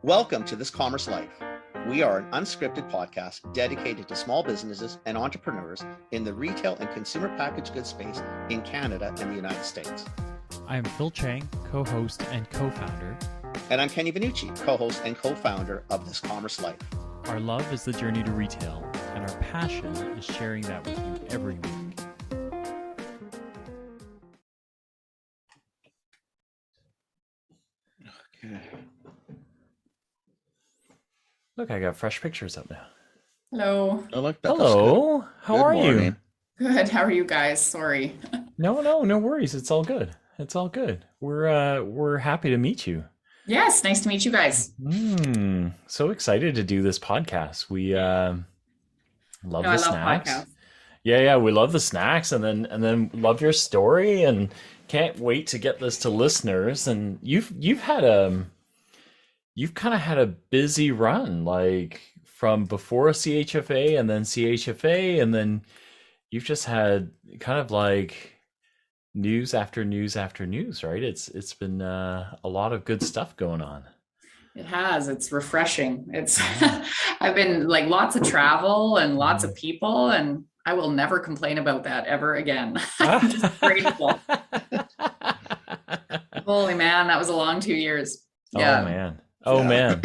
Welcome to This Commerce Life. We are an unscripted podcast dedicated to small businesses and entrepreneurs in the retail and consumer packaged goods space in Canada and the United States. I am Phil Chang, co-host and co-founder. And I'm Kenny Vanucci, co-host and co-founder of This Commerce Life. Our love is the journey to retail, and our passion is sharing that with you every week. Okay. Look, I got fresh pictures up now. Hello. I like that. Hello, how Good are morning. you? Good. How are you guys? Sorry. No worries. It's all good. It's all good. We're happy to meet you. Yes, nice to meet you guys. So excited to do this podcast. We love the snacks. Podcasts. Yeah, we love the snacks, and then love your story, and can't wait to get this to listeners. And you've kind of had a busy run, like from before CHFA and then CHFA, and then you've just had kind of like news after news after news, right? It's been a lot of good stuff going on. It has. It's refreshing. It's I've been like lots of travel and lots of people, and I will never complain about that ever again. I'm just grateful. Holy man, that was a long 2 years. Yeah. Oh man.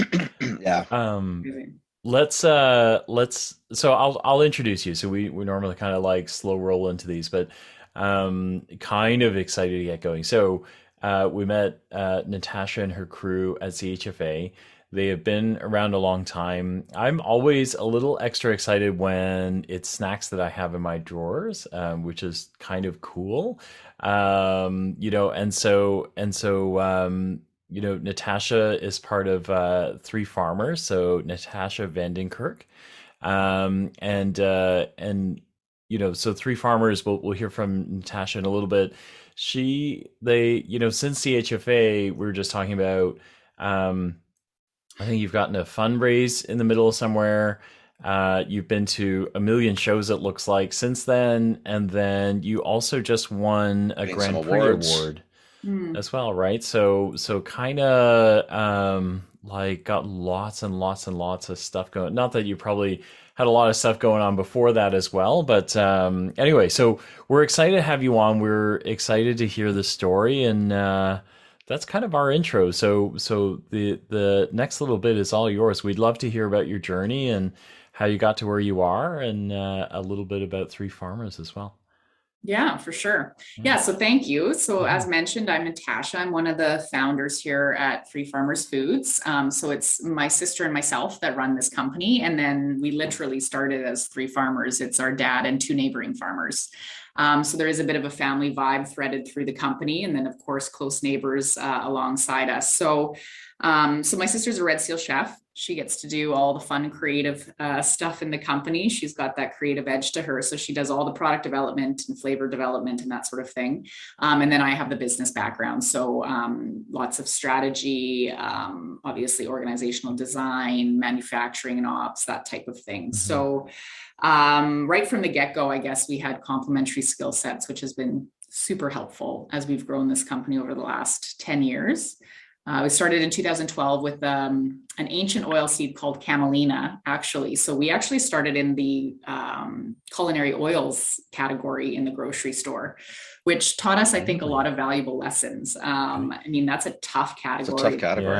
Yeah. So I'll introduce you. So we normally kind of like slow roll into these, but kind of excited to get going. So we met Natasha and her crew at CHFA. They have been around a long time. I'm always a little extra excited when it's snacks that I have in my drawers, which is kind of cool. Natasha is part of Three Farmers, so Natasha Vandenhurk, so Three Farmers. We'll hear from Natasha in a little bit. Since CHFA, we were just talking about. I think you've gotten a fundraise in the middle of somewhere. You've been to a million shows, it looks like, since then, and then you also just won a Grand Prix award as well, right? So kind of like got lots and lots and lots of stuff going. Not that you probably had a lot of stuff going on before that as well, but anyway, so we're excited to have you on. We're excited to hear the story, and that's kind of our intro. So the next little bit is all yours. We'd love to hear about your journey and how you got to where you are, and a little bit about Three Farmers as well. Yeah, for sure. Yeah, so thank you. So as mentioned, I'm Natasha. I'm one of the founders here at Three Farmers Foods. So it's my sister and myself that run this company. And then we literally started as Three Farmers. It's our dad and two neighboring farmers. So there is a bit of a family vibe threaded through the company. And then, of course, close neighbors alongside us. So my sister's a Red Seal chef. She gets to do all the fun, creative stuff in the company. She's got that creative edge to her. So she does all the product development and flavor development and that sort of thing. And then I have the business background. So lots of strategy, obviously organizational design, manufacturing and ops, that type of thing. Mm-hmm. So right from the get-go, I guess we had complementary skill sets, which has been super helpful as we've grown this company over the last 10 years. We started in 2012 with an ancient oil seed called camelina, actually. So we actually started in the culinary oils category in the grocery store, which taught us, I think, a lot of valuable lessons. That's a tough category. It's a tough category.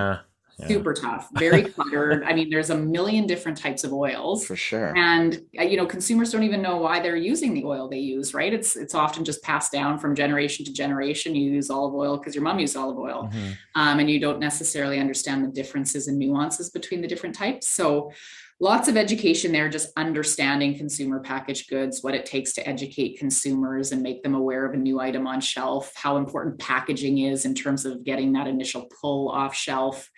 Yeah. Super tough, very cluttered. There's a million different types of oils. For sure. And, consumers don't even know why they're using the oil they use, right? It's often just passed down from generation to generation. You use olive oil because your mom used olive oil. Mm-hmm. And you don't necessarily understand the differences and nuances between the different types. So lots of education there, just understanding consumer packaged goods, what it takes to educate consumers and make them aware of a new item on shelf, how important packaging is in terms of getting that initial pull off shelf.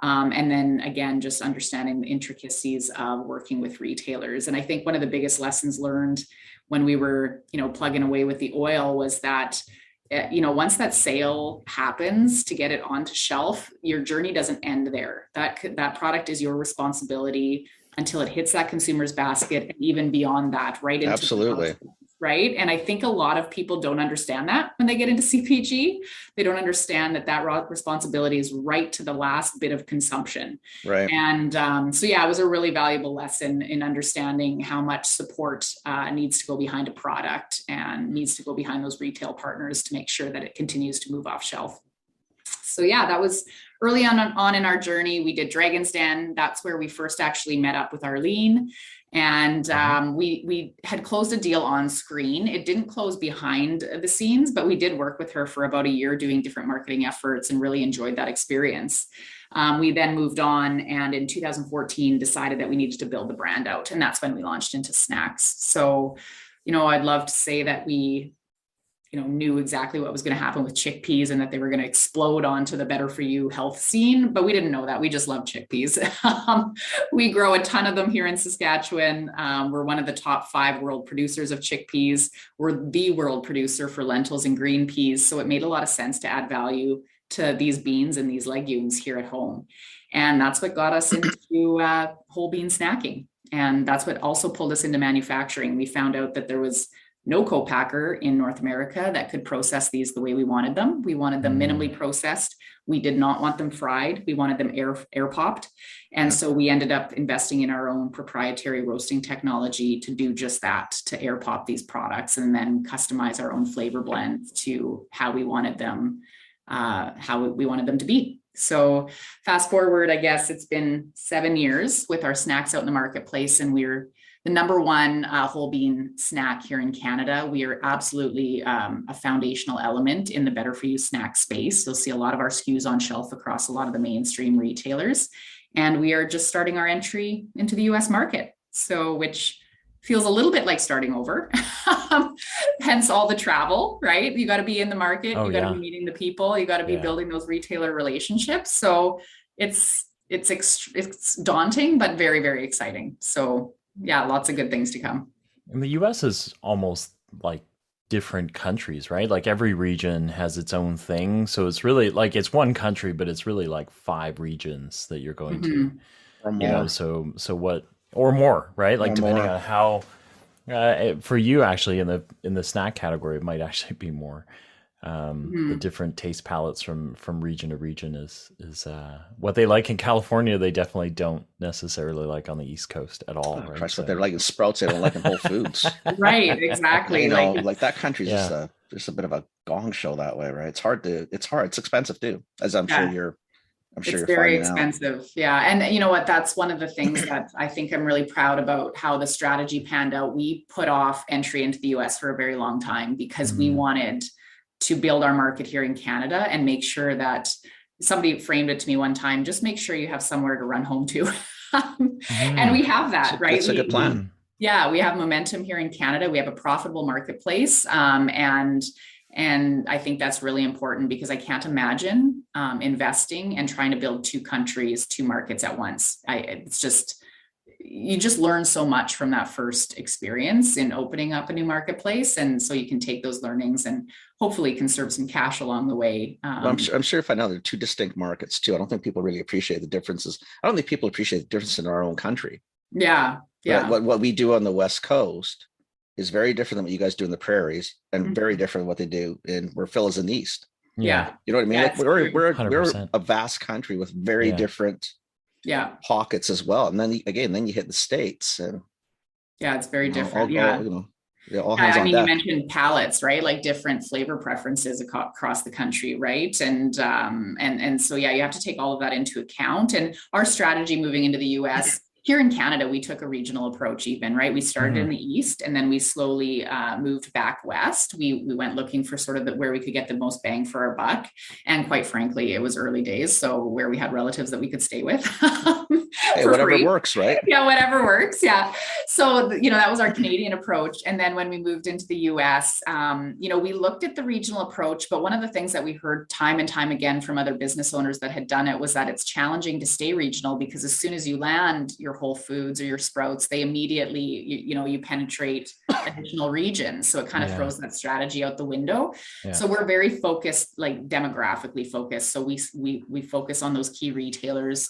And then again, just understanding the intricacies of working with retailers. And I think one of the biggest lessons learned when we were, plugging away with the oil was that, once that sale happens to get it onto shelf, your journey doesn't end there. That product is your responsibility until it hits that consumer's basket, and even beyond that, right into Absolutely. right? And I think a lot of people don't understand that when they get into CPG. They don't understand that responsibility is right to the last bit of consumption. Right. And so, yeah, it was a really valuable lesson in understanding how much support needs to go behind a product and needs to go behind those retail partners to make sure that it continues to move off shelf. So yeah, that was early on in our journey. We did Dragon's Den. That's where we first actually met up with Arlene. And we had closed a deal on screen. It didn't close behind the scenes, but we did work with her for about a year doing different marketing efforts and really enjoyed that experience. We then moved on, and in 2014 decided that we needed to build the brand out. And that's when we launched into snacks. So, I'd love to say that we knew exactly what was going to happen with chickpeas and that they were going to explode onto the better for you health scene, but we didn't know that. We just love chickpeas. We grow a ton of them here in Saskatchewan. We're one of the top 5 world producers of chickpeas. We're the world producer for lentils and green peas. So it made a lot of sense to add value to these beans and these legumes here at home. And that's what got us into whole bean snacking. And that's what also pulled us into manufacturing. We found out that there was no co-packer in North America that could process these the way we wanted them. We wanted them minimally processed. We did not want them fried. We wanted them air popped. And so we ended up investing in our own proprietary roasting technology to do just that, to air pop these products and then customize our own flavor blends to how we wanted them to be. So fast forward, I guess it's been 7 years with our snacks out in the marketplace, and we're the number one whole bean snack here in Canada. We are absolutely a foundational element in the better for you snack space. You'll see a lot of our SKUs on shelf across a lot of the mainstream retailers. And we are just starting our entry into the US market. So, which feels a little bit like starting over, hence all the travel, right? You got to be in the market, you got to be meeting the people, you got to be building those retailer relationships. So it's daunting, but very, very exciting. So yeah, lots of good things to come. And the US is almost like different countries, right? Like every region has its own thing. So it's really like it's one country, but it's really like 5 regions that you're going to. Or more. So what or more, right? Like depending on how for you actually in the snack category, it might actually be more. The different taste palettes from region to region is what they like in California. They definitely don't necessarily like on the East Coast at all. Right? What they're like in Sprouts, they don't like in Whole Foods. Right, exactly. Like that country's just a bit of a gong show that way, right? It's hard. It's expensive too, as I'm sure you're very expensive. Yeah. And you know what, that's one of the things that I think I'm really proud about how the strategy panned out. We put off entry into the US for a very long time because we wanted to build our market here in Canada and make sure that somebody framed it to me one time, just make sure you have somewhere to run home to. And we have that, right? That's a good plan. Yeah, we have momentum here in Canada. We have a profitable marketplace. And I think that's really important because I can't imagine investing and trying to build 2 countries, 2 markets at once. You just learn so much from that first experience in opening up a new marketplace. And so you can take those learnings and hopefully conserve some cash along the way. I'm sure if I know they're 2 distinct markets too. I don't think people really appreciate the differences. I don't think people appreciate the difference in our own country. Yeah. Yeah. What we do on the West Coast is very different than what you guys do in the prairies and very different than what they do where Phil is in the East. Yeah. You know what I mean? Yeah, like we're a vast country with very different pockets as well. And then you hit the States and it's very different. All hands on deck. You mentioned palettes, right? Like different flavor preferences across the country, right? And so you have to take all of that into account. And our strategy moving into the US here in Canada, we took a regional approach even, right? We started in the East and then we slowly moved back West. We went looking for sort of where we could get the most bang for our buck. And quite frankly, it was early days. So where we had relatives that we could stay with. Hey, whatever works, right? Yeah, whatever works. Yeah. So, that was our Canadian approach. And then when we moved into the US, we looked at the regional approach, but one of the things that we heard time and time again from other business owners that had done it was that it's challenging to stay regional because as soon as you land your your Whole Foods or your Sprouts, they immediately, you penetrate additional regions. So it kind of throws that strategy out the window. Yeah. So we're very focused, like demographically focused. So we focus on those key retailers,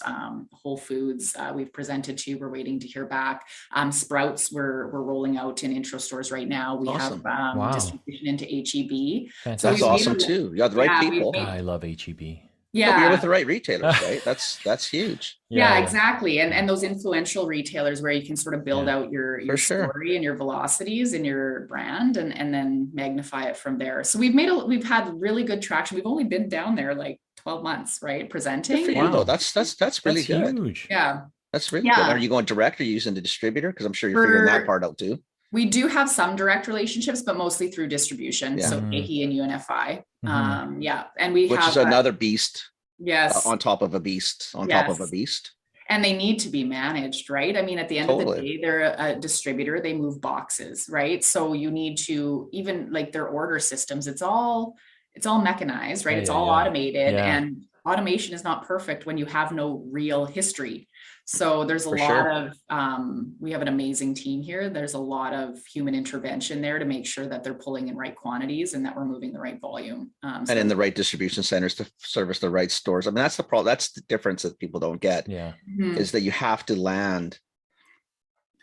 Whole Foods, we've presented to, we're waiting to hear back. Sprouts, we're rolling out in intro stores right now. We have distribution into HEB. That's awesome too. You got the right people. I love HEB. Yeah, no, you're with the right retailers, right? That's huge. Yeah, exactly. And those influential retailers where you can sort of build out your story and your velocities and your brand, and then magnify it from there. So we've had really good traction. We've only been down there like 12 months, right? Presenting. Good for you, though. That's really good. Huge. Yeah. That's really good. Are you going direct or are you using the distributor? Because I'm sure you're figuring that part out too. We do have some direct relationships, but mostly through distribution. So KeHE and UNFI. And which is another beast. Yes. On top of a beast, top of a beast. And they need to be managed, right? I mean, at the end of the day, they're a distributor, they move boxes, right? So you need to, even like their order systems, it's all mechanized, right? It's all automated, and automation is not perfect when you have no real history. So there's a lot of, we have an amazing team here. There's a lot of human intervention there to make sure that they're pulling in right quantities and that we're moving the right volume. And in the right distribution centers to service the right stores. I mean, that's the problem. That's the difference that people don't get, is that you have to land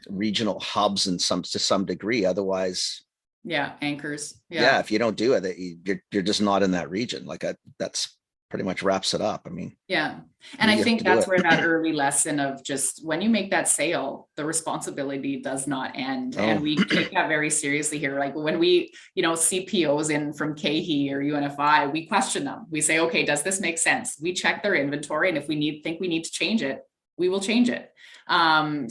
regional hubs to some degree. Otherwise, anchors. If you don't do it, you're just not in that region. Like that's pretty much wraps it up. I mean, and I think that's where that early lesson of just when you make that sale, the responsibility does not end. And we take that very seriously here. Like when we, see POs in from KeHE or UNFI, we question them. We say, okay, does this make sense? We check their inventory. And if we think we need to change it, we will change it.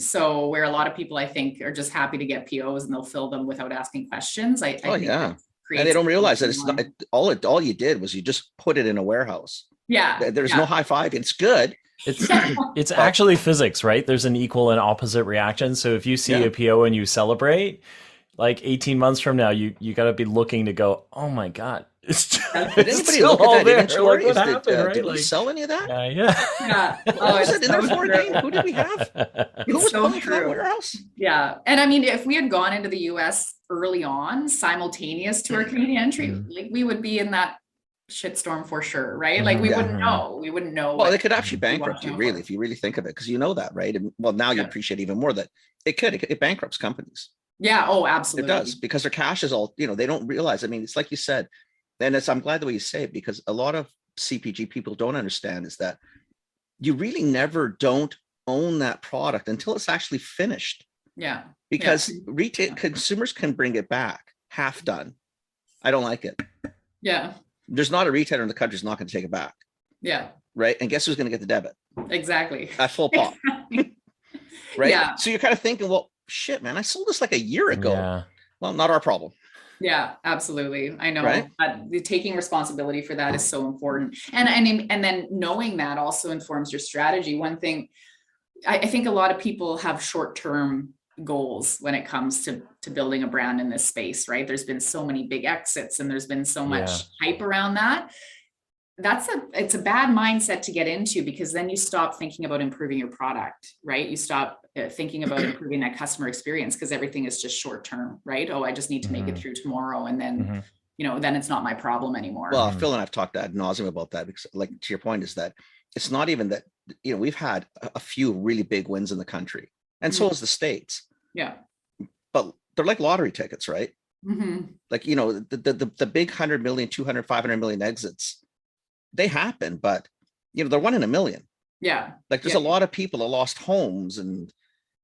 So where a lot of people, I think, are just happy to get POs and they'll fill them without asking questions. I think and they don't realize that it's not all you did was you just put it in a warehouse. There's no high five. It's good. It's actually physics, right? There's an equal and opposite reaction. So if you see a PO and you celebrate, like 18 months from now, you got to be looking to go, oh my God. Did anybody look at that inventory? What happened, right? Did we sell any of that? Oh, was it in there for a game? Who did we have? Who was pulling for that warehouse? Yeah. And I mean, if we had gone into the US early on, simultaneous to our Canadian entry, like we would be in that shitstorm for sure, right? Like we wouldn't know. We wouldn't know. Well, they could actually bankrupt you, really, if you really think of it, because you know that, right? And well, now you appreciate even more that it bankrupts companies. Yeah. Oh, absolutely. It does, because their cash is all, they don't realize. I mean, it's like you said, and I'm glad the way you say it, because a lot of CPG people don't understand is that you really never don't own that product until it's actually finished. Yeah. Because retail consumers can bring it back half done. I don't like it. Yeah. There's not a retailer in the country who's not going to take it back. Yeah. Right. And guess who's going to get the debit? Exactly. At full pop. Right. Yeah. So you're kind of thinking, well, shit, man, I sold this like a year ago. Yeah. Well, not our problem. Yeah, absolutely. I know that taking responsibility for that is so important. And then knowing that also informs your strategy. One thing, I think a lot of people have short-term goals when it comes to building a brand in this space, right? There's been so many big exits and there's been so much hype around that. It's a bad mindset to get into, because then you stop thinking about improving your product, right? You stop thinking about improving that customer experience, because everything is just short term, right? Oh, I just need to make it through tomorrow, and then then it's not my problem anymore. Well, Phil and I've talked ad nauseum about that, because, like, to your point, is that it's not even that, we've had a few really big wins in the country, and so has the States. Yeah, but they're like lottery tickets, right? Like, the big 100 million, 200, 500 million exits, they happen, but they're 1 in a million. Yeah. Like there's a lot of people that lost homes and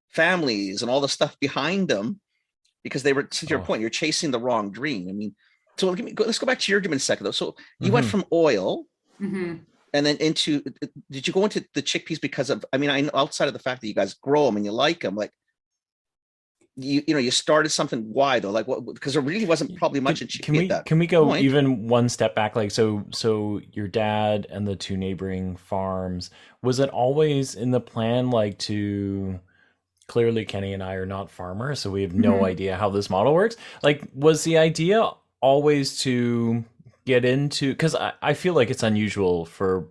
families and all the stuff behind them because they were, to your point, you're chasing the wrong dream. I mean, so let's go back to your argument a second though. So you went from oil and then into, did you go into the chickpeas because of, I mean, I know outside of the fact that you guys grow them and you like them, like, you started something. Why though? Like what? Because there really wasn't probably much in chickpea. Can we go even one step back? Like so your dad and the 2 neighboring farms, was it always in the plan? Like to clearly Kenny and I are not farmers, so we have no idea how this model works. Like was the idea always to get into, because I feel like it's unusual for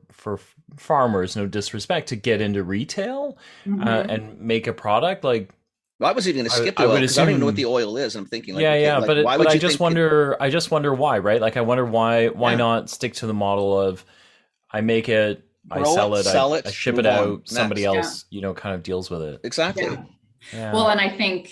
farmers, no disrespect, to get into retail and make a product like. Well, I was even going to skip the I oil would because I don't even know what assume- the oil is. And I'm thinking, like, Yeah, okay, yeah, like, why would but you I just think it- wonder. I just wonder why, right? Like, I wonder why not stick to the model of I make it, I Grow sell it, it, sell I it, ship move it on, out, somebody next. else, kind of deals with it. Exactly. Yeah. Yeah. Well, and I think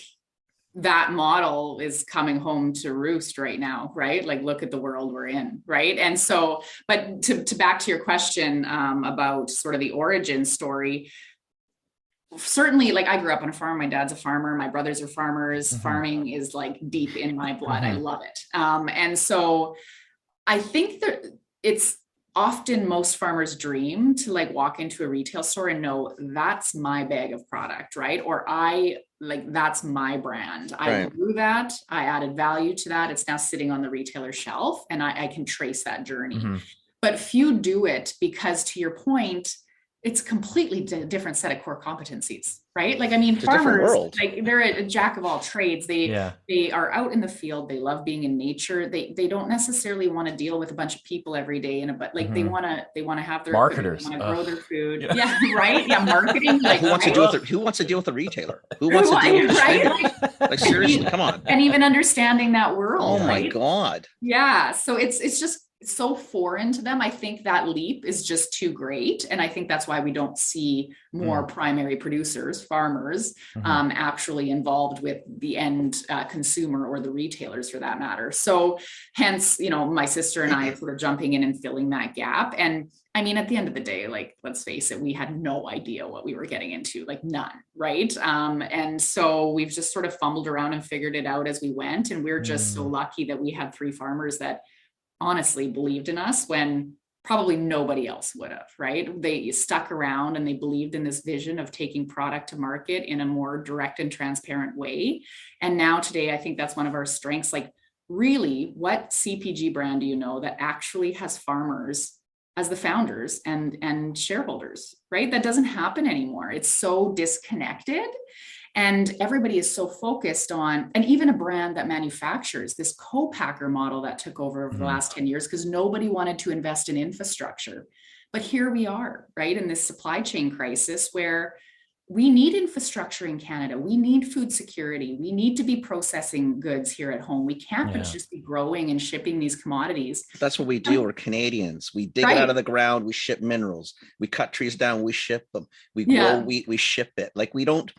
that model is coming home to roost right now, right? Like, look at the world we're in, right? And so, but to back to your question about sort of the origin story, certainly, like, I grew up on a farm. My dad's a farmer. My brothers are farmers. Farming is like deep in my blood. I love it. And so I think that it's often most farmers' dream to like walk into a retail store and know that's my bag of product, right? Or that's my brand. I grew that. I added value to that. It's now sitting on the retailer shelf, and I can trace that journey. But few do it because, to your point, it's a completely different set of core competencies, right? Like, I mean, farmers, like, they're a jack of all trades. They are out in the field. They love being in nature. They don't necessarily want to deal with a bunch of people every day, but like they want to have their marketers, they want to grow their food. Yeah, right. Yeah, marketing. Like, who wants to deal with a retailer? Who wants to deal with a distributor? Like, seriously, come on. And even understanding that world. Oh my God. Yeah. So it's just so foreign to them. I think that leap is just too great. And I think that's why we don't see more primary producers, farmers, actually involved with the end consumer or the retailers for that matter. So hence, my sister and I sort of jumping in and filling that gap. And I mean, at the end of the day, like, let's face it, we had no idea what we were getting into, like none, right? And so we've just sort of fumbled around and figured it out as we went. And we're just so lucky that we had 3 farmers that honestly believed in us when probably nobody else would have, right? They stuck around and they believed in this vision of taking product to market in a more direct and transparent way. And now today, I think that's one of our strengths. Like, really, what CPG brand do you know that actually has farmers as the founders and shareholders, right? That doesn't happen anymore. It's so disconnected. And everybody is so focused on, and even a brand that manufactures, this co-packer model that took over the last 10 years because nobody wanted to invest in infrastructure. But here we are, right, in this supply chain crisis where we need infrastructure in Canada. We need food security. We need to be processing goods here at home. We can't just be growing and shipping these commodities. That's what we do. We're Canadians. We dig it out of the ground. We ship minerals. We cut trees down. We ship them. We grow wheat. We ship it. Like, we don't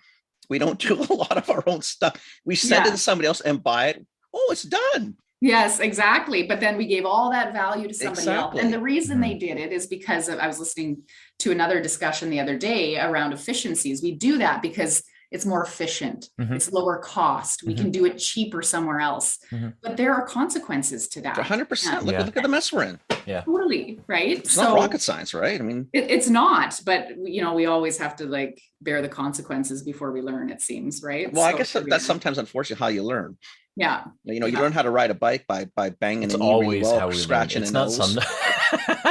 do a lot of our own stuff. We send it to somebody else and buy it. Oh, it's done. Yes, exactly. But then we gave all that value to somebody else. And the reason they did it is because I was listening to another discussion the other day around efficiencies. We do that because it's more efficient. It's lower cost. We can do it cheaper somewhere else. But there are consequences to that. 100%. Look at the mess we're in. Yeah. Totally. Right. It's not rocket science, right? I mean, it's not, but we always have to like bear the consequences before we learn, it seems, right? Well, I guess that's sometimes unfortunately how you learn. Yeah. You learn how to ride a bike by banging it's a knee always really well, how we scratching learn. a It's nose. not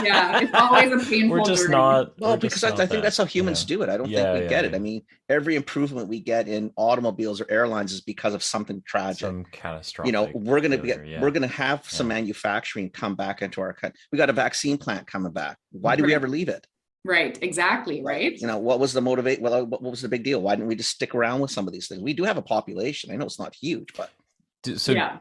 Yeah, it's always a painful We're just journey. not. Well, because I think that's how humans do it. I don't think we get it. I mean, every improvement we get in automobiles or airlines is because of something tragic. Some catastrophic. We're gonna have some manufacturing come back into our country. We got a vaccine plant coming back. Why did we ever leave it? Right, exactly, right. What was the motivate? Well, what was the big deal? Why didn't we just stick around with some of these things? We do have a population. I know it's not huge, but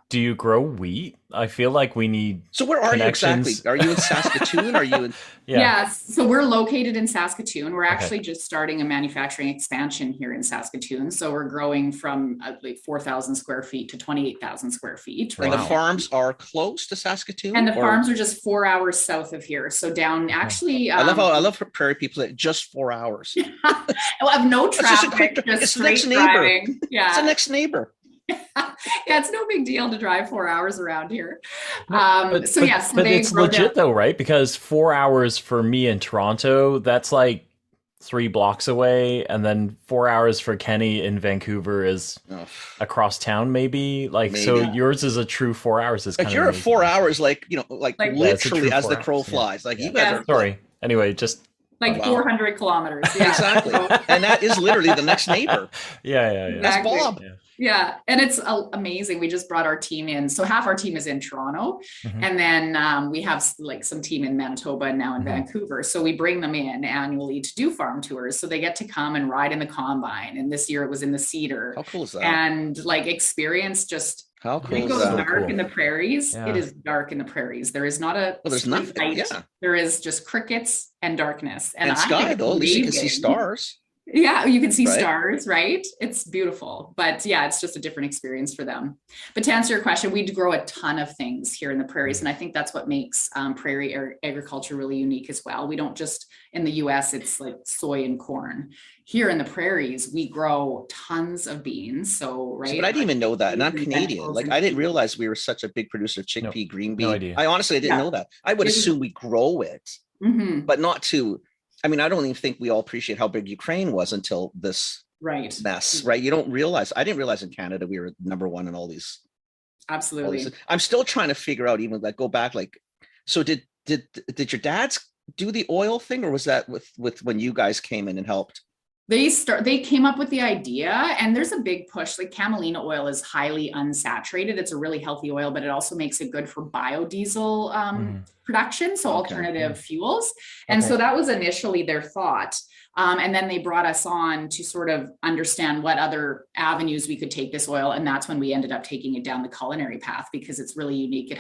do you grow wheat? I feel like we need. So where are you exactly? Are you in Saskatoon? Are you in? Yes. So we're located in Saskatoon. We're actually just starting a manufacturing expansion here in Saskatoon. So we're growing from like 4,000 square feet to 28,000 square feet. And the farms are close to Saskatoon. And the farms are just 4 hours south of here. So down actually. I love prairie people that just 4 hours. We'll have no traffic. It's the next neighbor. Yeah. It's the next neighbor. Yeah, it's no big deal to drive 4 hours around here. But it's legit though, right? Because 4 hours for me in Toronto, that's like 3 blocks away, and then 4 hours for Kenny in Vancouver is across town, maybe. So yours is a true 4 hours. Is like you're at 4 hours, like literally as the crow flies. Like you guys are. Sorry. Anyway, just. Like 400 kilometers. Yeah. Exactly. And that is literally the next neighbor. Yeah. That's Bob. Yeah, and it's amazing. We just brought our team in. So half our team is in Toronto, and then we have like some team in Manitoba and now in Vancouver. So we bring them in annually to do farm tours. So they get to come and ride in the combine. And this year it was in the Cedar. How cool is that? And like experience just how cool it is goes that? dark Cool. in the prairies. Yeah. It is dark in the prairies. There is not a there's street nothing. light. Yeah. There is just crickets and darkness. And sky though, at least you can see stars. Yeah, you can see right? stars, right? It's beautiful. But yeah, it's just a different experience for them. But to answer your question, we grow a ton of things here in the prairies. And I think that's what makes prairie agriculture really unique as well. We don't just, in the US, it's like soy and corn. Here in the prairies, we grow tons of beans. So, right. But I didn't even know that. And I'm Canadian. Like, I didn't realize we were such a big producer of chickpea, green bean. No idea. I honestly didn't know that. I would assume we grow it, but not to. I mean, I don't even think we all appreciate how big Ukraine was until this mess, right? You don't realize. I didn't realize in Canada we were number one in all these. Absolutely. I'm still trying to figure out, even like go back, like, so did your dads do the oil thing, or was that with when you guys came in and helped? They came up with the idea, and there's a big push. Like camelina oil is highly unsaturated. It's a really healthy oil, but it also makes it good for biodiesel production. So alternative fuels. And so that was initially their thought. And then they brought us on to sort of understand what other avenues we could take this oil. And that's when we ended up taking it down the culinary path, because it's really unique.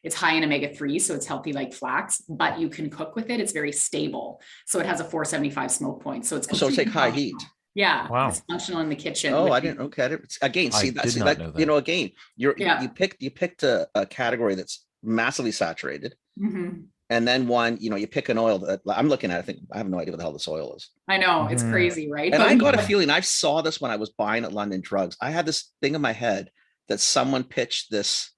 It's high in omega-3, so it's healthy like flax, but you can cook with it. It's very stable. So it has a 475 smoke point. So it's like high heat. Yeah. Wow. It's functional in the kitchen. Oh, I didn't. Okay. Again, see that. You know, again, you picked a category that's massively saturated. And then you pick an oil that I'm looking at. I have no idea what the hell this oil is. I know, it's crazy, right? And I got a feeling, I saw this when I was buying at London Drugs. I had this thing in my head that someone pitched this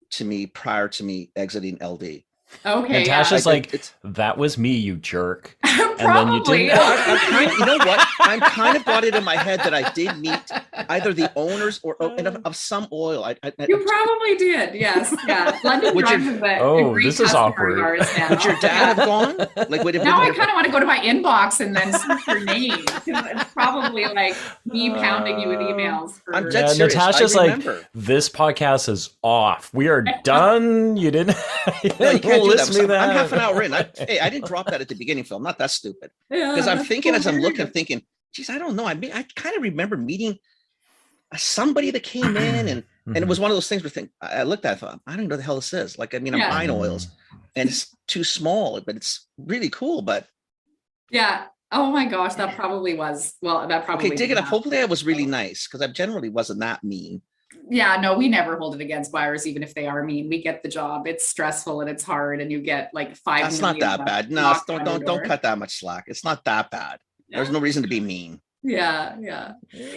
to me prior to me exiting LD. Okay. Natasha's that was me, you jerk. Probably. And then you didn't. You know what? I'm kind of got it in my head that I did meet either the owners or of some oil. You probably did. Yes. Yeah. London Drugs is a great this is awkward. Would your dad have gone? Like, would it now I kind of want to go to my inbox and then search your name. It's probably like me pounding you with emails. I'm dead serious. Natasha's like, this podcast is off. We are done. You didn't. You can't list me that. I'm half an hour in. I didn't drop that at the beginning, Phil. I'm not that stupid. Because I'm thinking as I'm looking, thinking, geez, I don't know. I mean, I kind of remember meeting somebody that came in and it was one of those things where I looked at it, I thought, I don't know what the hell this is. Like, I mean, I'm buying oils and it's too small, but it's really cool. But yeah. Oh my gosh, that probably was. Well, that probably. Okay, dig it up. Hopefully I was really nice, because I generally wasn't that mean. Yeah, no, we never hold it against buyers, even if they are mean. We get the job. It's stressful and it's hard, and you get like 5 That's not that bad. No, don't cut that much slack. It's not that bad. Yeah. There's no reason to be mean. Yeah,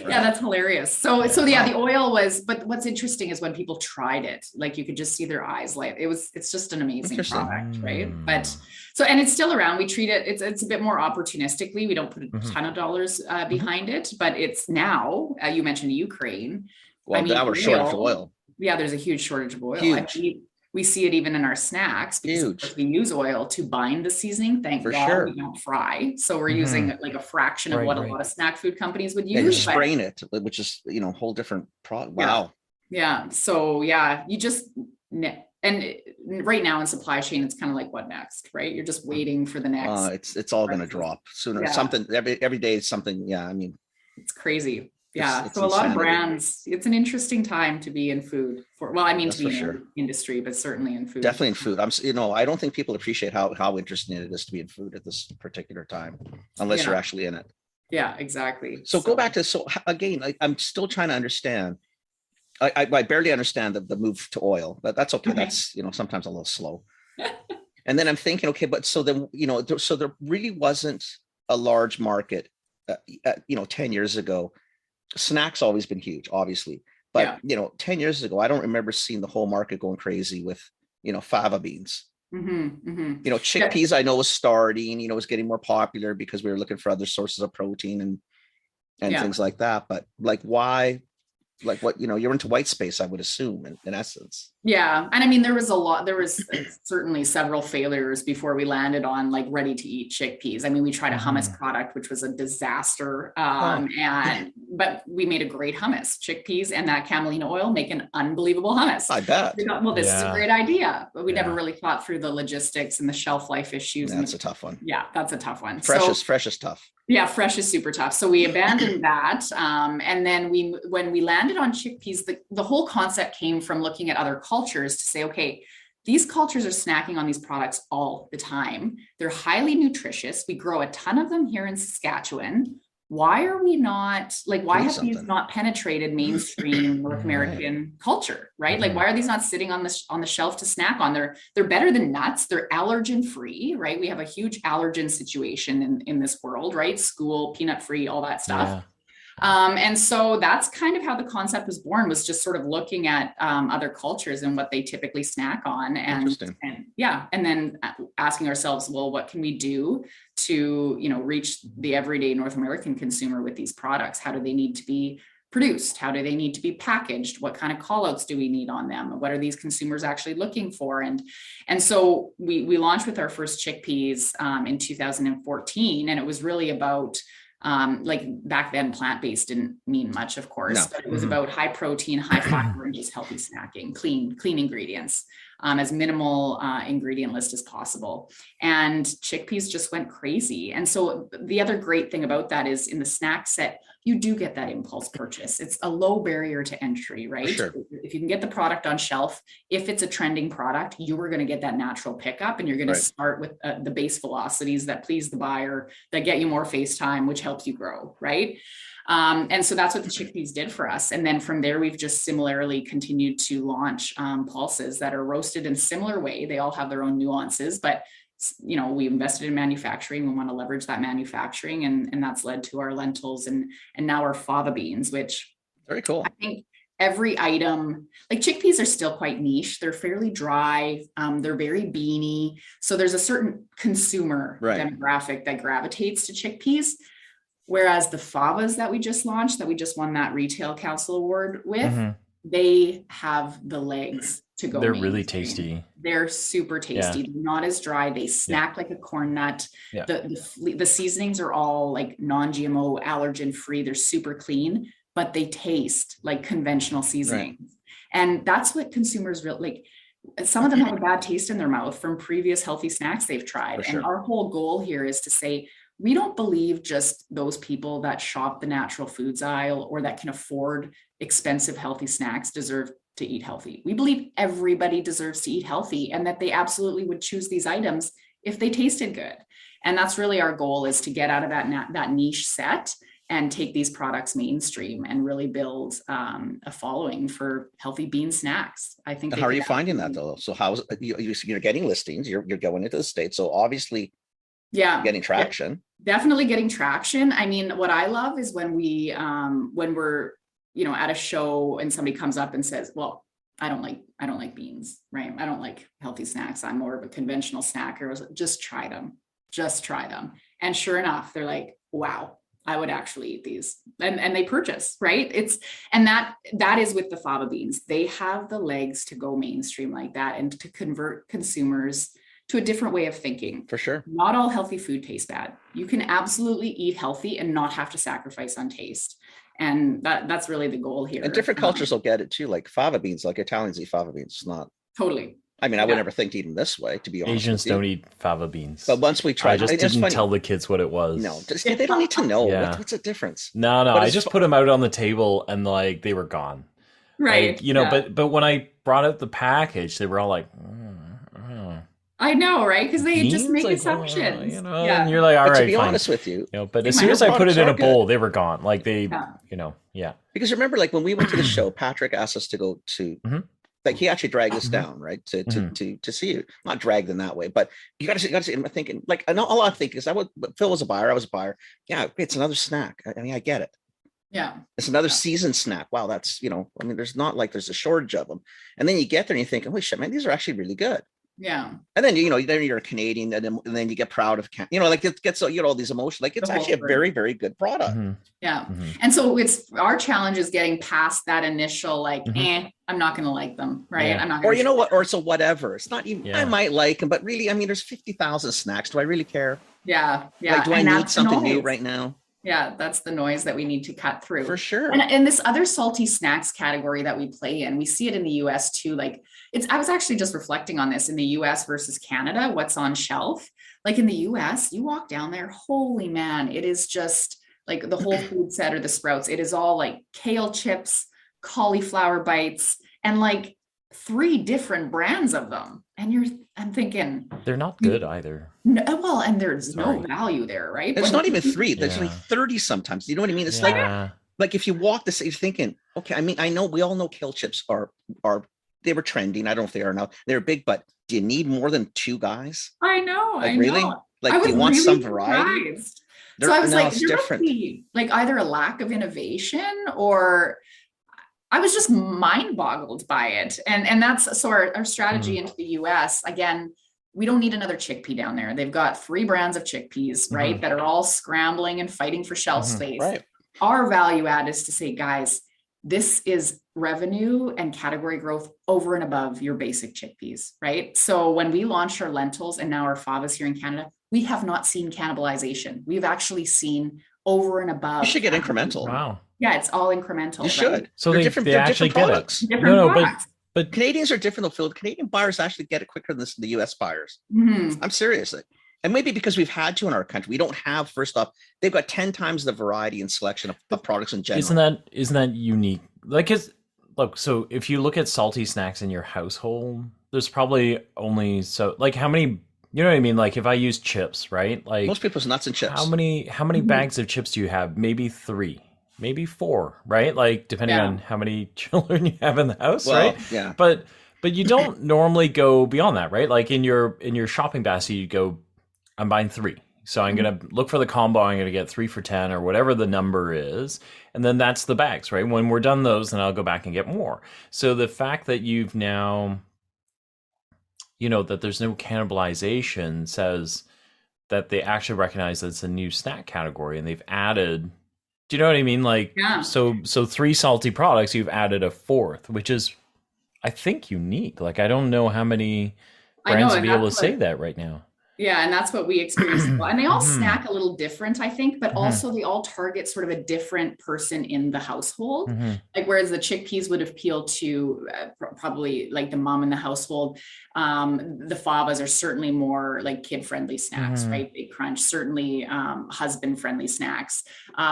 that's hilarious. So yeah, the oil was, but what's interesting is when people tried it, like you could just see their eyes light. It's just an amazing product, right? But so, and it's still around. We treat it, it's a bit more opportunistically. We don't put a ton of dollars behind it, but it's now, you mentioned Ukraine. Well, now we're short of oil. Yeah, there's a huge shortage of oil. I mean, we see it even in our snacks, because we use oil to bind the seasoning. Thank God we don't fry. So we're using like a fraction of what a lot of snack food companies would use. And you're spraying it, which is, whole different product. Wow. Yeah. So yeah, you just, and right now in supply chain, it's kind of like, what next, right? You're just waiting for the next. It's all going to drop sooner. Something every day is something. Yeah. I mean, it's crazy. Yeah. So a lot of brands, it's an interesting time to be in food to be in the industry, but certainly in food. Definitely in food. I don't think people appreciate how interesting it is to be in food at this particular time, unless you're actually in it. Yeah, exactly. So go back to, again, I'm still trying to understand. I barely understand the move to oil, but that's okay. That's, sometimes a little slow. And then I'm thinking, okay, but so then, so there really wasn't a large market, 10 years ago. Snacks always been huge, obviously, but 10 years ago, I don't remember seeing the whole market going crazy with fava beans. Chickpeas I know was starting, was getting more popular because we were looking for other sources of protein and things like that. But like, why like what, you're into white space, I would assume, in essence. Yeah. And I mean, there was certainly several failures before we landed on like ready to eat chickpeas. I mean, we tried a hummus product, which was a disaster. But we made a great hummus. Chickpeas and that camelina oil make an unbelievable hummus. I bet. We thought, well, this is a great idea, but we never really thought through the logistics and the shelf life issues. That's a tough one. Yeah, that's a tough one. Fresh is tough. Yeah, fresh is super tough. So we abandoned that. And then when we landed on chickpeas, the whole concept came from looking at other cultures to say, okay, these cultures are snacking on these products all the time. They're highly nutritious. We grow a ton of them here in Saskatchewan. Why are we not why have these not penetrated mainstream North American culture, right? Like, why are these not sitting on the shelf to snack on? They're better than nuts. They're allergen free, right? We have a huge allergen situation in this world, right? School, peanut free, all that stuff. Yeah. And so that's kind of how the concept was born, was just sort of looking at other cultures and what they typically snack on. And then asking ourselves, well, what can we do to, reach the everyday North American consumer with these products? How do they need to be produced? How do they need to be packaged? What kind of call outs do we need on them? What are these consumers actually looking for? And so we launched with our first chickpeas in 2014, and it was really about back then, plant-based didn't mean much, of course, but it was about high protein, high fiber, and just healthy snacking, clean ingredients, as minimal ingredient list as possible. And chickpeas just went crazy. And so the other great thing about that is in the snack set, you do get that impulse purchase. It's a low barrier to entry, right? Sure. If you can get the product on shelf, if it's a trending product, you are going to get that natural pickup, and you're going to start with the base velocities that please the buyer, that get you more face time, which helps you grow, right? And so that's what the chickpeas did for us. And then from there, we've just similarly continued to launch pulses that are roasted in a similar way. They all have their own nuances, but we invested in manufacturing. We want to leverage that manufacturing, and that's led to our lentils and now our fava beans, which very cool. I think every item, like chickpeas are still quite niche. They're fairly dry. They're very beany. So there's a certain consumer demographic that gravitates to chickpeas. Whereas the favas that we just launched, that we just won that Retail Council Award with, they have the legs to go. They're really tasty. They're super tasty. They're not as dry. They snack like a corn nut. Yeah. The seasonings are all like non-GMO, allergen free. They're super clean, but they taste like conventional seasonings. Right. And that's what consumers really like. Some of them have a bad taste in their mouth from previous healthy snacks they've tried. And our whole goal here is to say, we don't believe just those people that shop the natural foods aisle or that can afford expensive healthy snacks deserve to eat healthy. We believe everybody deserves to eat healthy, and that they absolutely would choose these items if they tasted good. And that's really our goal, is to get out of that niche set and take these products mainstream and really build a following for healthy bean snacks. I think. How are you finding that though? So how's you're getting listings? You're going into the States, so obviously, getting traction. Definitely getting traction. I mean, what I love is when we're at a show and somebody comes up and says, well, I don't like beans, right? I don't like healthy snacks. I'm more of a conventional snacker. Just try them. And sure enough, they're like, wow, I would actually eat these. And they purchase, right? That is with the fava beans. They have the legs to go mainstream like that and to convert consumers to a different way of thinking. For sure. Not all healthy food tastes bad. You can absolutely eat healthy and not have to sacrifice on taste. And that's really the goal here. And different cultures will get it too, like fava beans, like Italians eat fava beans. It's not totally. I mean, I would never think to eat them this way, to be honest. Asians don't eat fava beans. But once we tried, I just didn't tell the kids what it was. No, they don't need to know. What's the difference? No. I just put them out on the table and like they were gone. Right. Like, but when I brought out the package, they were all like, I know, right? Because they just make assumptions. And you're like, all right, to be honest with you, but as soon as I put it in a bowl, they were gone. Like they, Because remember, like when we went to the show, Patrick asked us to go to, like he actually dragged us down, right? To see you, not dragged in that way, but you got to see. I'm thinking, like, I know all I think is Phil was a buyer, I was a buyer. Yeah, it's another snack. I mean, I get it. Yeah. It's another seasoned snack. Wow, that's, there's not like there's a shortage of them. And then you get there and you think, holy shit, man, these are actually really good. Yeah. And then, then you're a Canadian, and then you get proud of, like it gets, all these emotions. Like, it's actually a very, very good product. Yeah. And so our challenge is getting past that initial, like, I'm not going to like them. Right. Yeah. I'm not or, you know what, or so whatever. It's not even, I might like them, but really, there's 50,000 snacks. Do I really care? Yeah. Yeah. Like, do I need something new right now? Yeah, that's the noise that we need to cut through. For sure. And this other salty snacks category that we play in, we see it in the US too. Like, I was actually just reflecting on this in the US versus Canada, what's on shelf. Like, in the US, you walk down there, holy man, it is just like the whole food set or the Sprouts. It is all like kale chips, cauliflower bites, and like 3 different brands of them. And I'm thinking they're not good either. No, well, and there's no value there, right? There's not even 3. There's like 30 sometimes. You know what I mean? It's like if you walk this, you're thinking, okay, I know we all know kale chips are they were trending. I don't know if they are now. They're big, but do you need more than 2 guys? I know. Like, really? Like, do you want some variety? So I was like, there must be like either a lack of innovation, or I was just mind boggled by it. And that's so our strategy into the US, again, we don't need another chickpea down there. They've got 3 brands of chickpeas, right? That are all scrambling and fighting for shelf space. Right. Our value add is to say, guys, this is revenue and category growth over and above your basic chickpeas, right? So when we launched our lentils and now our favas here in Canada, we have not seen cannibalization. We've actually seen over and above. You should get incremental. Wow. Yeah, it's all incremental. You should. Right? So they actually get products. it. Products. But Canadians are different, though, Phil. The Canadian buyers actually get it quicker than the US buyers. I'm serious. And maybe because we've had to in our country. We don't have, first off, they've got 10 times the variety and selection of products in general. Isn't that unique? Like, so if you look at salty snacks in your household, there's probably only how many, you know what I mean? Like, if I use chips, right? Like, most people's nuts and chips. How many bags of chips do you have? Maybe 3. Maybe 4, right? Like, depending on how many children you have in the house, right? Yeah. But you don't normally go beyond that, right? Like, in your shopping basket, you go, I'm buying 3. So I'm going to look for the combo. I'm going to get 3 for 10 or whatever the number is. And then that's the bags, right? When we're done those, then I'll go back and get more. So the fact that you've now, that there's no cannibalization says that they actually recognize that it's a new snack category and they've added. Do you know what I mean? Like, so 3 salty products, you've added a 4th, which is, I think, unique. Like, I don't know how many brands would be able to say that right now. Yeah, and that's what we experience. And they all snack a little different, I think, but also they all target sort of a different person in the household. Like, whereas the chickpeas would appeal to probably like the mom in the household, the favas are certainly more like kid-friendly snacks, right? Big Crunch, certainly husband-friendly snacks.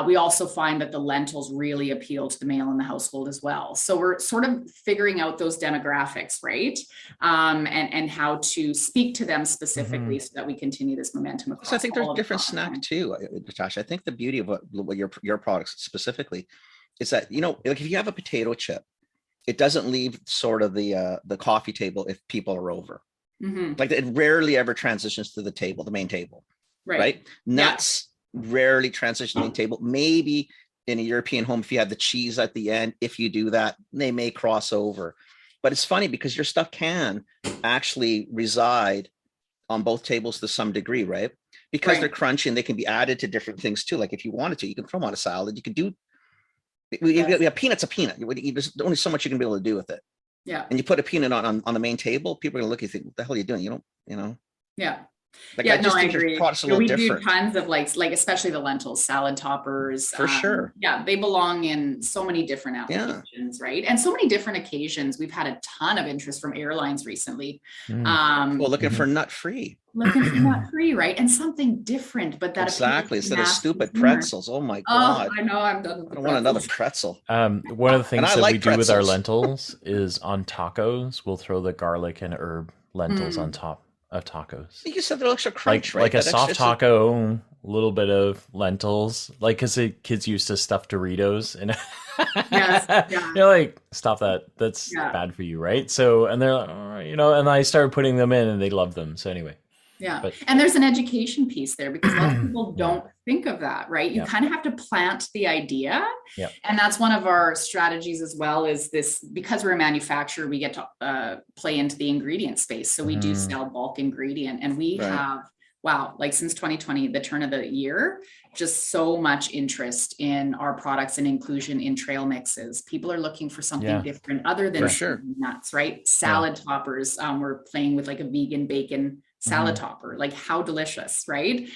We also find that the lentils really appeal to the male in the household as well. So we're sort of figuring out those demographics, right? And how to speak to them specifically so that we continue this momentum across. So I think there's different snack too, Natasha. I think the beauty of what your products specifically is that, like, if you have a potato chip, it doesn't leave sort of the coffee table if people are over. Like, it rarely ever transitions to the main table, right? Nuts rarely transition to the main table. Maybe in a European home, if you have the cheese at the end, if you do that, they may cross over. But it's funny because your stuff can actually reside on both tables to some degree, right? Because they're crunchy and they can be added to different things too. Like, if you wanted to, you can throw them on a salad. You could do, peanut's a peanut. There's only so much you can be able to do with it. Yeah. And you put a peanut on the main table, people are gonna look at you and think, what the hell are you doing? You don't. Yeah. Like, I just think agree. their products are a little different. Do tons of like especially the lentils, salad toppers. For sure. Yeah, they belong in so many different applications, right? And so many different occasions. We've had a ton of interest from airlines recently. Looking for nut-free. Looking for nut-free, right? And something different, but that exactly instead of stupid pretzels. Oh my God! I know, I'm done with I don't want another pretzel. One of the things that we do with our pretzels. lentils is on tacos, we'll throw the garlic and herb lentils on top of tacos. You said they're extra crunch, right? Like a soft taco, a little bit of lentils, like, because kids used to stuff Doritos and you're like, stop that, that's bad for you, right? So, and they're like, and I started putting them in and they love them. So anyway, Yeah. But And there's an education piece there because lots of people don't think of that, right? You kind of have to plant the idea. Yeah. And that's one of our strategies as well, is this, because we're a manufacturer, we get to play into the ingredient space. So we do sell bulk ingredient, and we have, wow, like since 2020, the turn of the year, just so much interest in our products and inclusion in trail mixes. People are looking for something different other than nuts, right? Salad toppers. We're playing with like a vegan bacon salad topper, like how delicious, right?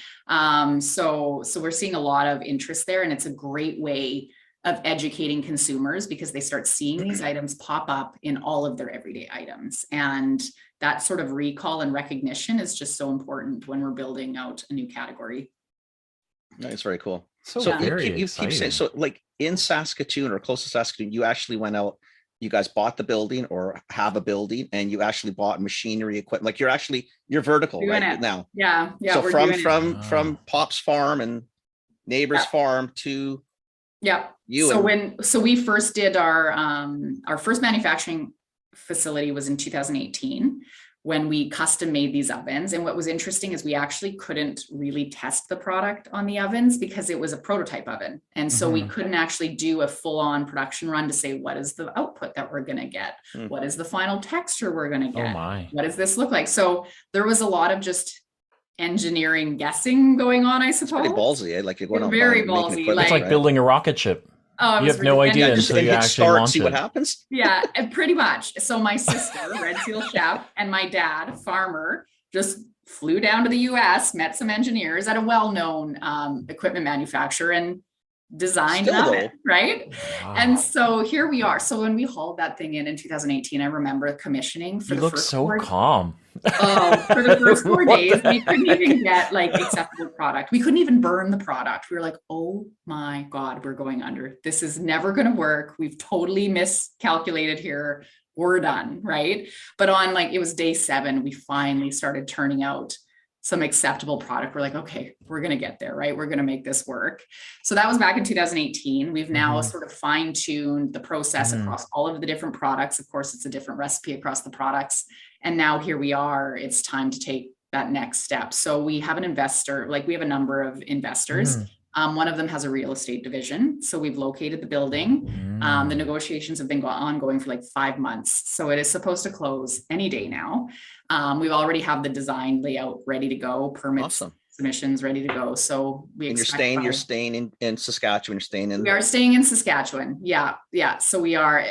So we're seeing a lot of interest there, and it's a great way of educating consumers because they start seeing these items pop up in all of their everyday items. And that sort of recall and recognition is just so important when we're building out a new category. That's very cool. So you keep saying, so like in Saskatoon or close to Saskatoon, you actually went out, you guys bought the building or have a building, and you actually bought machinery equipment. Like you're vertical right now. Yeah. So from Pop's farm and neighbor's farm to you. So we first did our first manufacturing facility was in 2018 when we custom made these ovens. And what was interesting is we actually couldn't really test the product on the ovens because it was a prototype oven. And so we couldn't actually do a full-on production run to say, what is the output that we're going to get? What is the final texture we're going to get? What does this look like? So there was a lot of just engineering guessing going on, I suppose. It's pretty ballsy, eh? Like you're going very ballsy. It's like building a rocket ship. Oh, you have no idea until you actually launch see what happens. Yeah, pretty much. So my sister, Red Seal Chef, and my dad, farmer, just flew down to the US, met some engineers at a well-known equipment manufacturer, and designed an oven, right? Wow. And so here we are. So when we hauled that thing in 2018, I remember commissioning for the first so calm. For the first 4 days, we couldn't even get like acceptable product. We couldn't even burn the product. We were like, oh my God, we're going under. This is never going to work. We've totally miscalculated here. We're done, right? But on it was day 7, we finally started turning out some acceptable product. We're like, okay, we're going to get there, right? We're going to make this work. So that was back in 2018. We've now sort of fine-tuned the process across all of the different products. Of course, it's a different recipe across the products. And now here we are, it's time to take that next step. So we have an investor, we have a number of investors. One of them has a real estate division. So we've located the building. The negotiations have been ongoing for 5 months. So it is supposed to close any day now. We already have the design layout ready to go, permits, submissions ready to go. So you're staying in Saskatchewan, we are staying in Saskatchewan. Yeah. So we are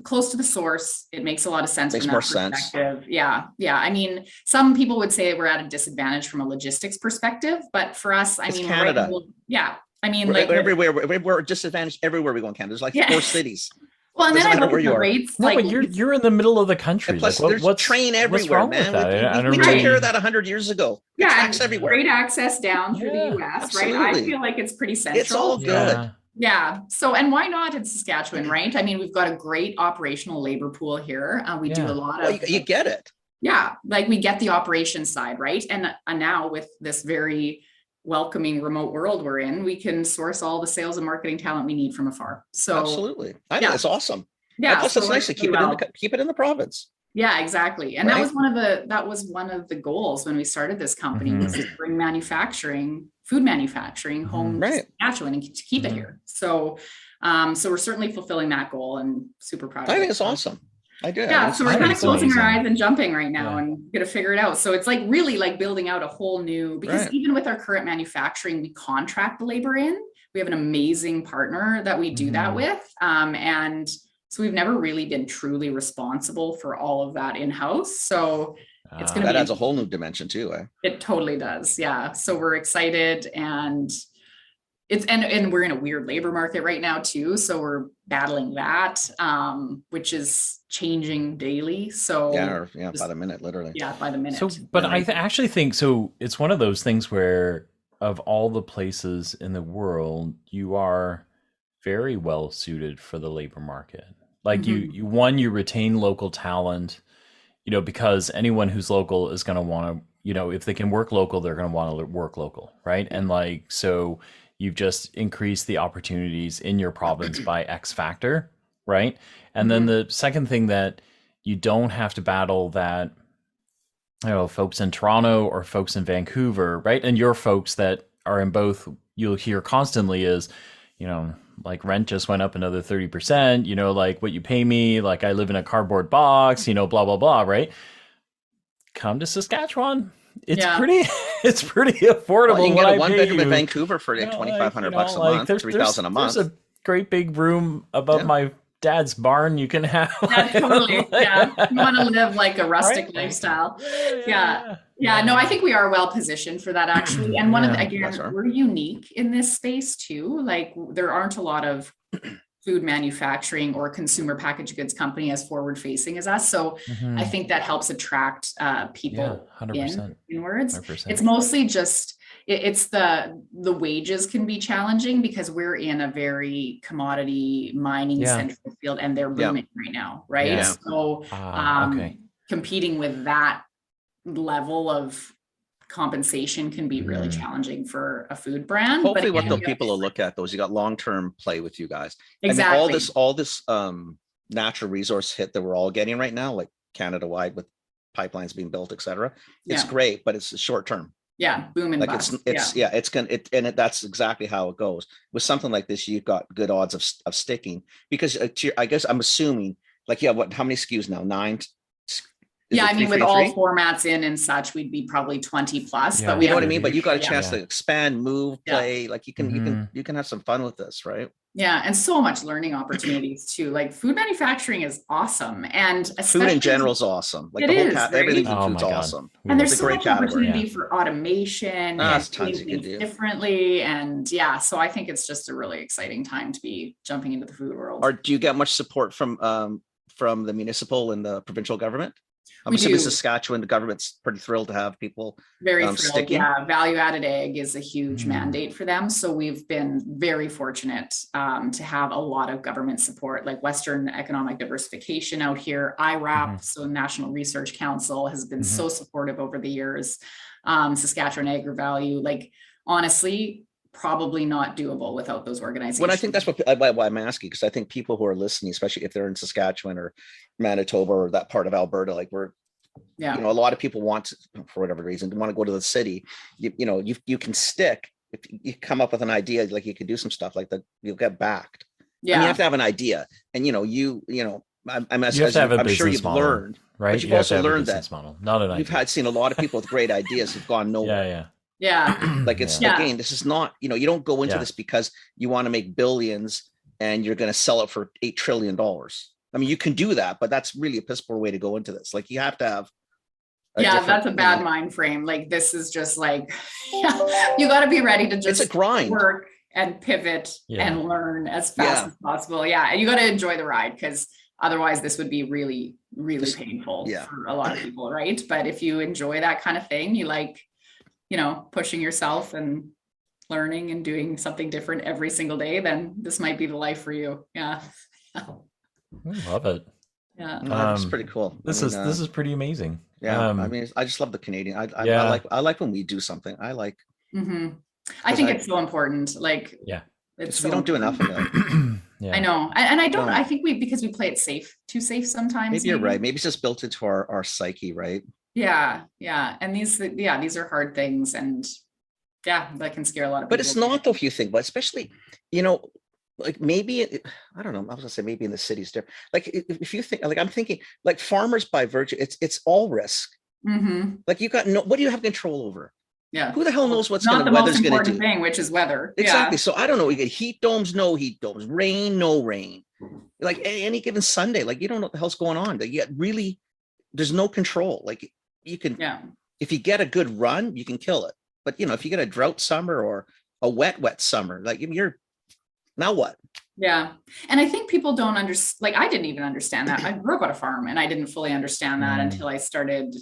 close to the source. It makes a lot of sense. Makes more sense. Yeah. I mean, some people would say we're at a disadvantage from a logistics perspective, but for us, Canada. Everywhere we're disadvantaged everywhere we go in Canada. There's 4 cities. Well, and then I look at the rates. But you're in the middle of the country. Plus, there's train everywhere, man. We took care of that 100 years ago. Yeah, everywhere. Great access down through the US, absolutely. Right? I feel like it's pretty central. It's all good. Yeah. So, and why not in Saskatchewan, right? I mean, we've got a great operational labor pool here. We do a lot of. You get it. Yeah, we get the operations side, right? And now with this very welcoming remote world we're in, we can source all the sales and marketing talent we need from afar. So absolutely, I think it's awesome. Yeah, plus it's nice to keep it in the province. Yeah, exactly. And that was one of the goals when we started this company was to bring food manufacturing home to Saskatchewan and to keep it here. So we're certainly fulfilling that goal and super proud of it. I think it's awesome. I do. Yeah, so we're kind of closing our eyes and jumping right now and gonna figure it out. So it's really building out a whole new, because even with our current manufacturing, we contract the labor in. We have an amazing partner that we do that with. And so we've never really been truly responsible for all of that in-house. So it's going to that adds a whole new dimension too. It totally does. Yeah. So we're excited, and and we're in a weird labor market right now too. So we're battling that, which is changing daily. So by the minute, literally. Yeah, by the minute. So, but I actually think so. It's one of those things where, of all the places in the world, you are very well suited for the labor market. You retain local talent, because anyone who's local is going to want to, if they can work local, they're going to want to work local, right? And so you've just increased the opportunities in your province by X factor, right? And then the second thing that you don't have to battle that folks in Toronto or folks in Vancouver, right? And your folks that are in both, you'll hear constantly is, like rent just went up another 30%, like what you pay me, like I live in a cardboard box, blah, blah, blah, right? Come to Saskatchewan. It's pretty affordable. Well, you can what get a I one pay bedroom in you. Vancouver for like $2,500 a month, $3,000 a month. There's a great big room above my dad's barn you can have. Yeah, totally. Yeah. You want to live like a rustic Right? lifestyle. Yeah. No, I think we are well positioned for that actually. And one of the, again, we're unique in this space too. Like there aren't a lot of food manufacturing or consumer packaged goods company as forward facing as us. So I think that helps attract people 100%. inwards. 100%. It's mostly just it's the wages can be challenging because we're in a very commodity mining central field and they're booming right now, right? Yeah. So competing with that level of compensation can be really challenging for a food brand. Hopefully what the people will look at those, you got long-term play with you guys. Exactly. I mean, all this natural resource hit that we're all getting right now, like Canada-wide with pipelines being built, et cetera. It's great, but it's short term. Yeah, boom and like bust. That's exactly how it goes. With something like this, you've got good odds of sticking because I guess I'm assuming like how many SKUs now? 9. I mean, with all formats in and such, we'd be probably 20 plus. But you know what I mean. But you got a chance to expand, move, play. Like you can have some fun with this, right? Yeah, and so much learning opportunities too. Like food manufacturing is awesome, and food in general is awesome. Like everything in food's awesome. And there's so much opportunity for automation and doing things differently. And so I think it's just a really exciting time to be jumping into the food world. Do you get much support from the municipal and the provincial government? I'm We assuming do. Saskatchewan, the government's pretty thrilled to have people Very thrilled. sticking. Yeah, value added egg is a huge mandate for them. So we've been very fortunate to have a lot of government support, like Western Economic Diversification out here. IRAP, so National Research Council, has been so supportive over the years. Saskatchewan AgriValue, like honestly, probably not doable without those organizations. Well, I think that's why I'm asking, because I think people who are listening, especially if they're in Saskatchewan or Manitoba or that part of Alberta, like a lot of people want to, for whatever reason, want to go to the city. You can stick if you come up with an idea, like you can do some stuff like that. You'll get backed. Yeah, and you have to have an idea, and I'm sure you've model, learned, right? But you've also learned that model, not an idea. You've seen a lot of people with great ideas who've gone nowhere. Yeah. Like again, this is not, you don't go into this because you want to make billions and you're going to sell it for $8 trillion. I mean, you can do that, but that's really a piss poor way to go into this. Like you have to have. That's a bad mind frame. Like this is just like, you got to be ready to just it's a grind. Work and pivot and learn as fast as possible. Yeah. And you got to enjoy the ride because otherwise this would be really, really painful for a lot of people. Right. But if you enjoy that kind of thing, you like, pushing yourself and learning and doing something different every single day, then this might be the life for you. Yeah. Love it. Yeah. It's pretty cool. This is pretty amazing. Yeah. I mean, I just love the Canadian. I like when we do something. I like. I think it's so important. Like, we don't do enough of it. I know. And I don't, I think because we play it too safe sometimes. Maybe you're right. Maybe it's just built into our psyche, right? Yeah. And these are hard things, and that can scare a lot of people. But it's not though, if you think, but especially, like maybe, I don't know, I was gonna say maybe in the cities different. Like if you think, like I'm thinking, like farmers by virtue, it's all risk. Like what do you have control over? Yeah. Who the hell knows what's not the weather's going to do? Thing, which is weather. Exactly. So I don't know. We get heat domes, no heat domes, rain, no rain. Like any given Sunday, like you don't know what the hell's going on. Like, there's no control. Like you can, if you get a good run, you can kill it. But if you get a drought summer or a wet summer, like now what? Yeah. And I think people don't understand, like I didn't even understand that. I grew up on a farm and I didn't fully understand that until I started,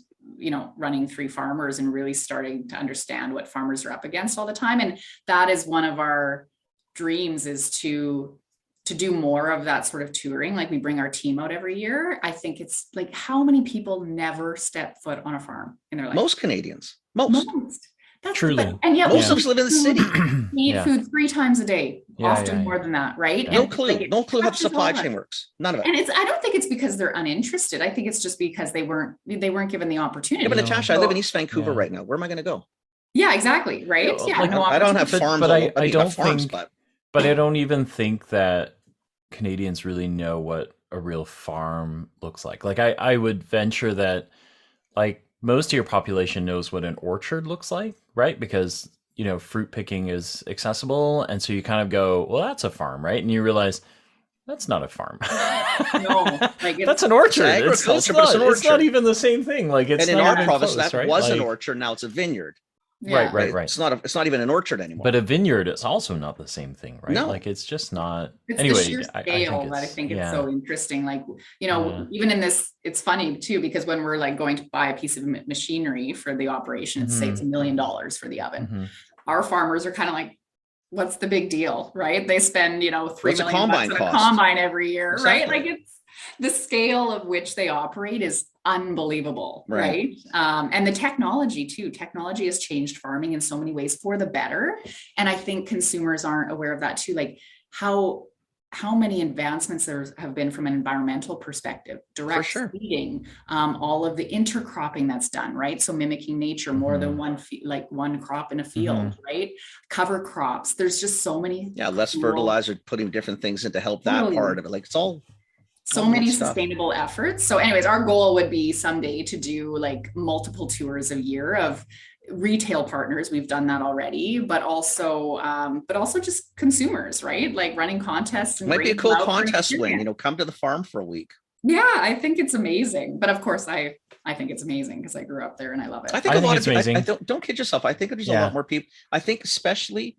running 3 farmers and really starting to understand what farmers are up against all the time. And that is one of our dreams, is to do more of that sort of touring. Like we bring our team out every year. I think it's like, how many people never step foot on a farm in their life? Most Canadians. Most. Truly. And yet most of us live in the city. We eat food 3 times a day. often more than that, right? Yeah. No And clue. like, No clue how the touches all supply of chain us. works. None of it. And I don't think it's because they're uninterested. I think it's just because they weren't given the opportunity. Yeah, but No. Natasha, I live in East Vancouver Yeah. right now. Where am I going to go? Yeah, exactly. Right. Yeah, Yeah. like, No I don't have opportunity. farms. but all over. I mean, don't have farms, think, but I don't even think that Canadians really know what a real farm looks like. Like I would venture that like most of your population knows what an orchard looks like, right? Because fruit picking is accessible, and so you kind of go, well, that's a farm, right? And you realize that's not a farm. No, like That's an orchard. It's agriculture, not, but it's an It's not orchard. even the same thing. Like it's and in not our even province, close, that right? was an Like, orchard. Now it's a vineyard. yeah. right. It's not even an orchard anymore. But a vineyard is also not the same thing, right? No. Like it's just not. It's Anyway, the sheer scale that I think it's so interesting. Like, even in this, it's funny too, because when we're like going to buy a piece of machinery for the operation, it's say it's $1 million for the oven. Mhm. Our farmers are kind of like, what's the big deal, right? They spend, $3 What's a million combine bucks on a cost? combine every year, right? Exactly. Like it's the scale of which they operate is unbelievable, Right. right? And the technology too. Technology has changed farming in so many ways for the better. And I think consumers aren't aware of that too. Like how many advancements there have been from an environmental perspective, direct sure. seeding, all of the intercropping that's done, right? So mimicking nature more than one crop in a field, right? Cover crops. There's just so many. Yeah, less cool- fertilizer, putting different things in to help that Totally. part of it. Like it's all So all good many stuff. sustainable efforts. So anyways, our goal would be someday to do like multiple tours a year of retail partners. We've done that already, but also just consumers, right? Like running contests. And Might be a bringing cool them out for contest win. experience. Come to the farm for a week. Yeah, I think it's amazing. But of course, I think it's amazing because I grew up there and I love it. I think I a think lot it's of amazing. don't kid yourself. I think there's a Yeah. lot more people. I think especially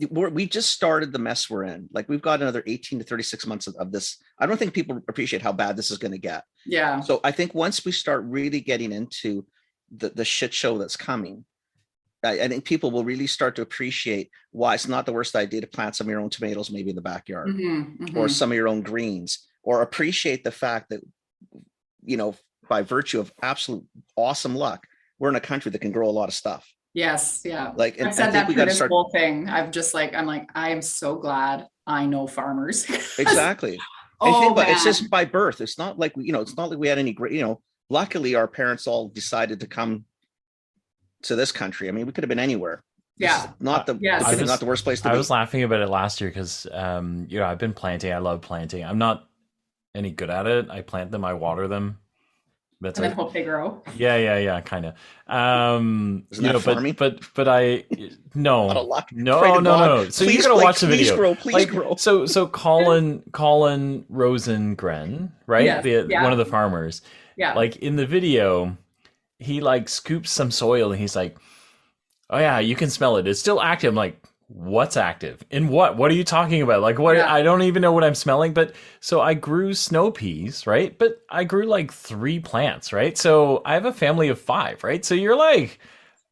we just started the mess we're in. Like we've got another 18 to 36 months of this. I don't think people appreciate how bad this is going to get. Yeah. So I think once we start really getting into the shit show that's coming, I think people will really start to appreciate why it's not the worst idea to plant some of your own tomatoes, maybe in the backyard, or some of your own greens, or appreciate the fact that, by virtue of absolute awesome luck, we're in a country that can grow a lot of stuff. Yes. Yeah. Like, I've I said think that we through got to this start. whole thing. I'm like, I am so glad I know farmers. Exactly. It's just by birth. It's not like it's not like we had any great, luckily our parents all decided to come to this country. I mean, we could have been anywhere. Yeah. Not the worst place to be. I was laughing about it last year because I've been planting. I love planting. I'm not any good at it. I plant them, I water them. That's and then hope they grow. Yeah, kind of. Isn't that farming? But I no. Not a lot. No. So you gotta watch the video. Please grow. So Colin Rosengren, right? Yes, One of the farmers. Yeah. Like in the video, he like scoops some soil and he's like, "Oh yeah, you can smell it. It's still active." I'm like, "What's active? In what? What are you talking about? Like what? Yeah. I don't even know what I'm smelling." But so I grew snow peas, right? But I grew like 3 plants, right? So I have a family of 5, right? So you're like,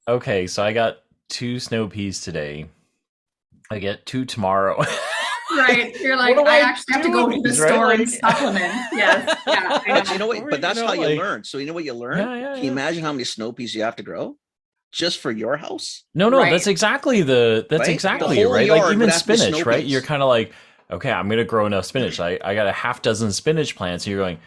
okay, so I got 2 snow peas today. I get 2 tomorrow. Right. You're like, I actually have to go to the store and supplement. Yes. Yeah. But you know what? But that's how you learn. So you know what you learn? Yeah, Can you imagine how many snow peas you have to grow just for your house? No, Right. that's exactly exactly The whole right. yard Like would even have to be spinach, snow right? peas. You're kind of like, okay, I'm gonna grow enough spinach. I got a half dozen spinach plants. And you're going,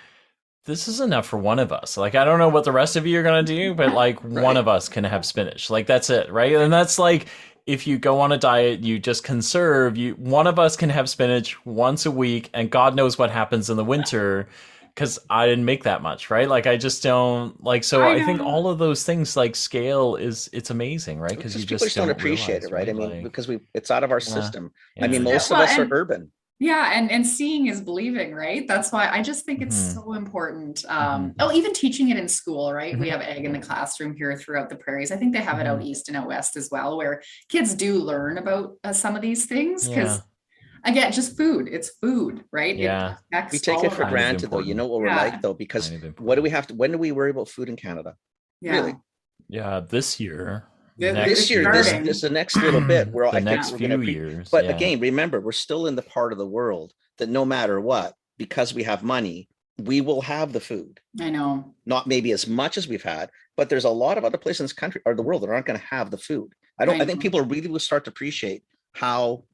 this is enough for one of us. Like I don't know what the rest of you are gonna do, but like one of us can have spinach. Like that's it, right? And that's like if you go on a diet, you just conserve. One of us can have spinach once a week, and God knows what happens in the winter. Because I didn't make that much, right? Like I just don't like. So I think all of those things, like scale, it's amazing, right? Because you just don't appreciate it, right? I mean, because it's out of our system. I mean, most of us are urban. Yeah, and seeing is believing, right? That's why I just think it's so important. Even teaching it in school, right? We have egg in the classroom here throughout the prairies. I think they have it out east and out west as well, where kids do learn about some of these things because. Again, just food. It's food, right? Yeah. We take it for granted, though. You know what we're like, though, because what do we have to? When do we worry about food in Canada? Yeah. Really? Yeah, this year. This year, this the next little bit. Where the next few years. But again, remember, we're still in the part of the world that no matter what, because we have money, we will have the food. I know. Not maybe as much as we've had, but there's a lot of other places in this country or the world that aren't going to have the food. I think people really will start to appreciate how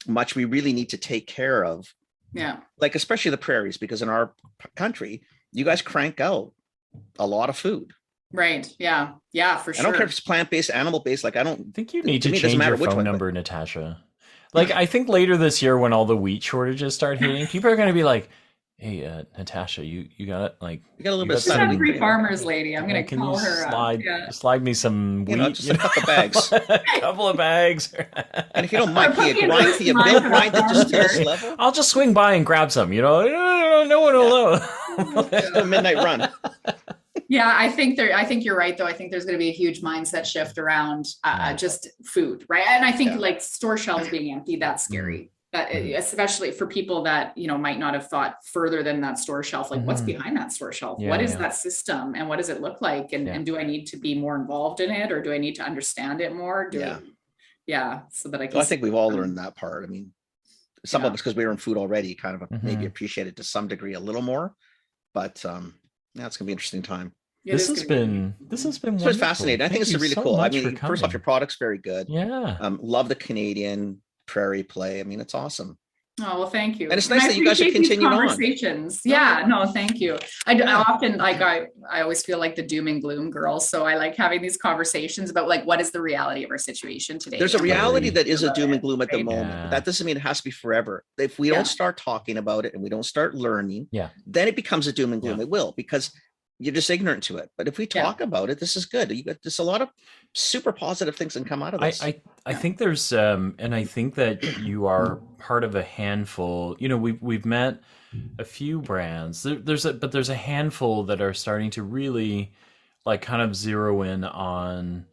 much we really need to take care of. Yeah. Like, especially the prairies, because in our country, you guys crank out a lot of food. Right. Yeah. Yeah, for sure. I don't care if it's plant-based, animal-based. Like, I don't think you need to me, it doesn't change matter your which phone one, number, Natasha. Like, I think later this year when all the wheat shortages start hitting, people are going to be like, hey, Natasha, you got like you got a little bit of She's sun a in free wheat. farmers lady. I'm going to can call you her slide up. Yeah. slide me some wheat? You know, just a couple bags. A couple of bags. And if you don't mind, can you Or grind, can you mine bill for grind it just to this farmers. level? I'll just swing by and grab some, you know. No one will know. Just a midnight run. Yeah, I think you're right though. I think there's going to be a huge mindset shift around just food, right? And I think like store shelves being empty, that's scary. That especially for people that, you know, might not have thought further than that store shelf, like what's behind that store shelf? What is that system and what does it look like? And do I need to be more involved in it, or do I need to understand it more? So that I can. Well, I think we've all learned that part. I mean, some of us, because we were in food already, kind of maybe appreciate it to some degree a little more, but yeah, it's gonna be an interesting time. This has been so it's fascinating. I think it's really cool. I mean, first off, your product's very good. Yeah. Love the Canadian prairie play. I mean, it's awesome. Oh, well, thank you. And it's nice that you guys are continuing conversations. On. Yeah, no, thank you. I often, like, I always feel like the doom and gloom girl. So I like having these conversations about like, what is the reality of our situation today? There's a reality that is a doom and gloom at the moment. But that doesn't mean it has to be forever. If we don't start talking about it and we don't start learning, then it becomes a doom and gloom. It will, because you're just ignorant to it. But if we talk about it, this is good. You got just a lot of super positive things that come out of this. I think there's and I think that you are part of a handful. You know, we've met a few brands. There's a handful that are starting to really like kind of zero in on,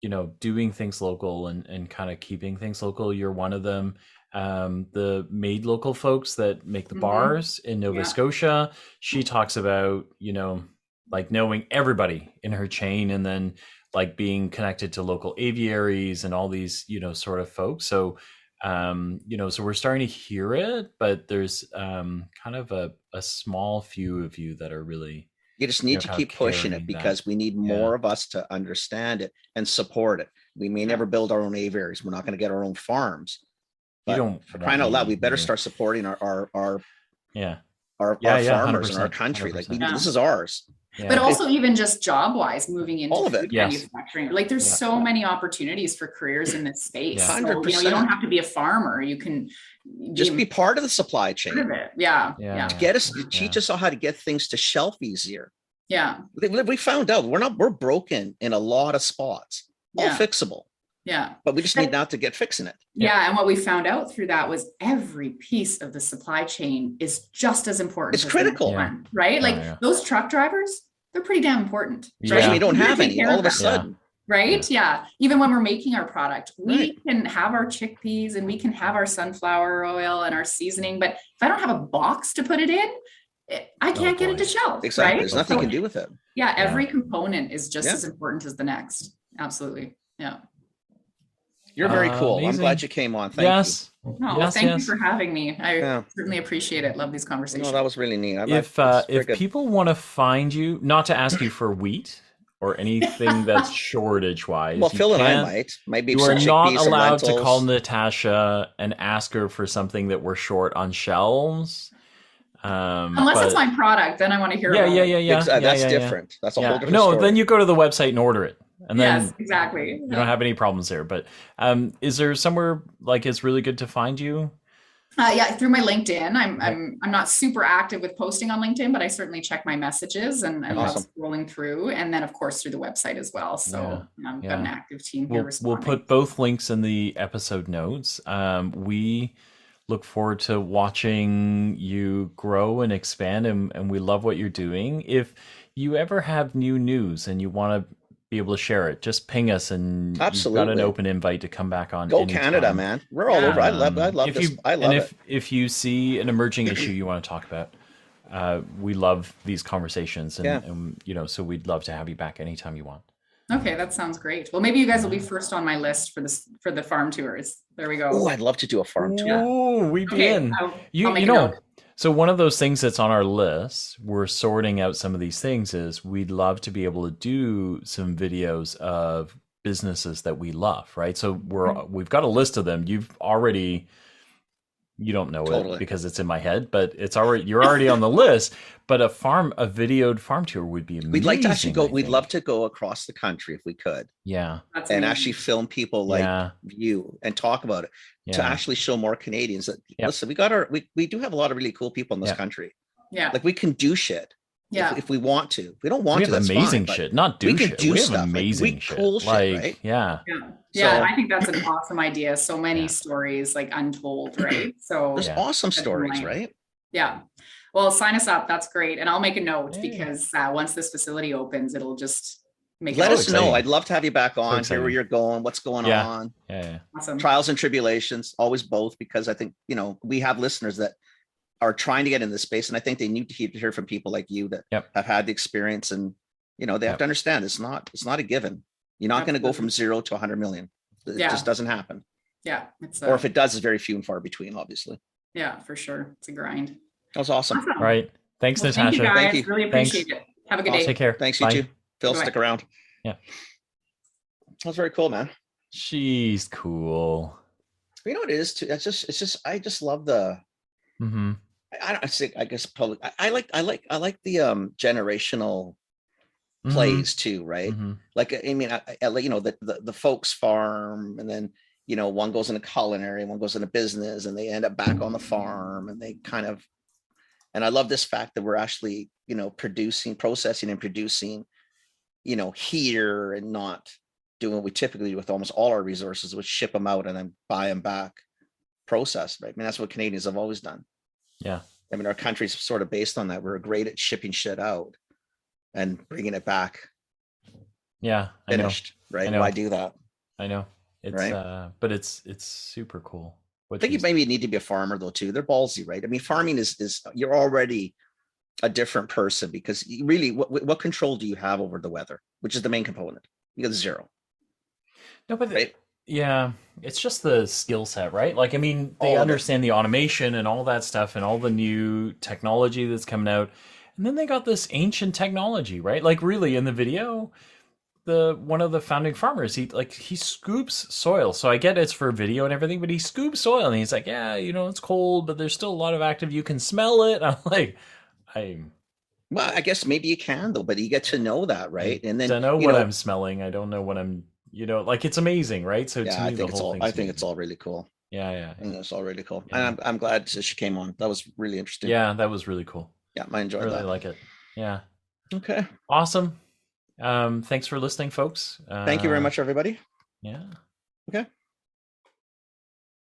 you know, doing things local and kind of keeping things local. You're one of them. The Made Local folks that make the bars in Nova Scotia, she talks about, you know, like knowing everybody in her chain and then like being connected to local aviaries and all these, you know, sort of folks. So, you know, so we're starting to hear it, but there's kind of a small few of you that are really, you just need to keep pushing it, because we need more of us to understand it and support it. We may never build our own aviaries. We're not going to get our own farms. But for crying out loud, we better start supporting our farmers 100%, in our country. 100%. Like this is ours. But also even just job wise, moving into all of it. Food manufacturing, like there's so many opportunities for careers in this space. 100%. So, you know, you don't have to be a farmer. You can just be part of the supply chain. Get us, teach us all how to get things to shelf easier. Yeah. We found out we're broken in a lot of spots. All fixable. Yeah. But we just need now to get fixing it. Yeah. And what we found out through that was every piece of the supply chain is just as important. It's critical. One, right? Like those truck drivers, they're pretty damn important. Especially when you don't have any all of a sudden. Right? Yeah. Even when we're making our product, we can have our chickpeas and we can have our sunflower oil and our seasoning. But if I don't have a box to put it in, I can't get it to shelf. Exactly. Right? There's nothing you can do with it. Yeah. Every component is just as important as the next. Absolutely. Yeah. You're very cool. Amazing. I'm glad you came on. Thank you. No, well, thank you for having me. I certainly appreciate it. Love these conversations. No, that was really neat. If people want to find you, not to ask you for wheat or anything that's shortage wise, well, Phil and I might. Maybe you are not allowed to call Natasha and ask her for something that we're short on shelves. Unless it's my product, then I want to hear about it. That's different. That's a whole different story. No, then you go to the website and order it. And then exactly. You don't have any problems there. But is there somewhere like it's really good to find you? Through my LinkedIn. I'm not super active with posting on LinkedIn, but I certainly check my messages and I love scrolling through. And then of course through the website as well. So I've got an active team here responding. We'll put both links in the episode notes. We look forward to watching you grow and expand, and we love what you're doing. If you ever have new news and you want to be able to share it, just ping us, and you've got an open invite to come back on. Go anytime. Canada, man. We're all over. I love this. I love it. If you see an emerging issue you want to talk about, we love these conversations, and you know, so we'd love to have you back anytime you want. Okay, that sounds great. Well, maybe you guys will be first on my list for the farm tours. There we go. Oh, I'd love to do a farm tour. Oh, we'd be in. I'll you know. So one of those things that's on our list, we're sorting out some of these things, is we'd love to be able to do some videos of businesses that we love, right? So we've got a list of them. You don't know Totally. it because it's in my head, but you're already on the list. But a videoed farm tour would be amazing. We'd like to actually go. We'd love to go across the country if we could. Yeah. That's and amazing. actually film people like you and talk about it to actually show more Canadians that listen, we do have a lot of really cool people in this country. Yeah. Like we can do shit. Yeah. If we want to. If we don't want to, that's amazing fine, shit, not do we can shit. do we have stuff. amazing like, shit. Cool shit, right? Yeah. So, I think that's an awesome idea. So many stories like untold, right? So there's awesome stories, right? Yeah. Well, sign us up. That's great. And I'll make a note because once this facility opens, it'll just let us know. I'd love to have you back on, hear where you're going, what's going on. Yeah. Awesome. Trials and tribulations, always both, because I think, we have listeners that are trying to get in this space. And I think they need to hear from people like you that have had the experience, and, they have to understand it's not a given. You're not going to go from 0 to 100 million. It just doesn't happen. Yeah. Or if it does, it's very few and far between, obviously. Yeah, for sure. It's a grind. That was awesome. All right. Thanks, Natasha. Thank you, guys. Thank you. Really appreciate it. Have a good day. Take care. Thanks, you too. Phil, stick around. Yeah. That was very cool, man. She's cool. You know what it is too? It's just I just love the I guess public. I like the generational plays too, right? Like I mean, the folks farm, and then one goes into culinary, one goes into business, and they end up back on the farm, and they kind of. And I love this fact that we're actually processing and producing, here, and not doing what we typically do with almost all our resources, which ship them out and then buy them back, processed. Right? I mean, that's what Canadians have always done. Yeah. I mean, our country's sort of based on that. We're great at shipping shit out and bringing it back. Yeah. Finished, right? Why do that? I know. It's right. But it's super cool. I think you maybe need to be a farmer though too. They're ballsy, right? I mean, farming is you're already a different person, because you really, what control do you have over the weather, which is the main component? You got zero. No, but right? It's just the skill set, right? Like, I mean, they understand the automation and all that stuff and all the new technology that's coming out. And then they got this ancient technology, right? Like, really, in the video, one of the founding farmers, he scoops soil. So I get it's for video and everything, but he scoops soil and he's like, it's cold, but there's still a lot of active. You can smell it. I'm like, well, I guess maybe you can though, but you get to know that, right? And then I know what I'm smelling. I don't know what I'm. Like, it's amazing, right? So to me, I think it's all really cool. Yeah. I think it's all really cool. And I'm glad she came on. That was really interesting. Yeah, that was really cool. Yeah, I enjoyed that. I really like it. Yeah. Okay. Awesome. Thanks for listening, folks. Thank you very much, everybody. Yeah. Okay.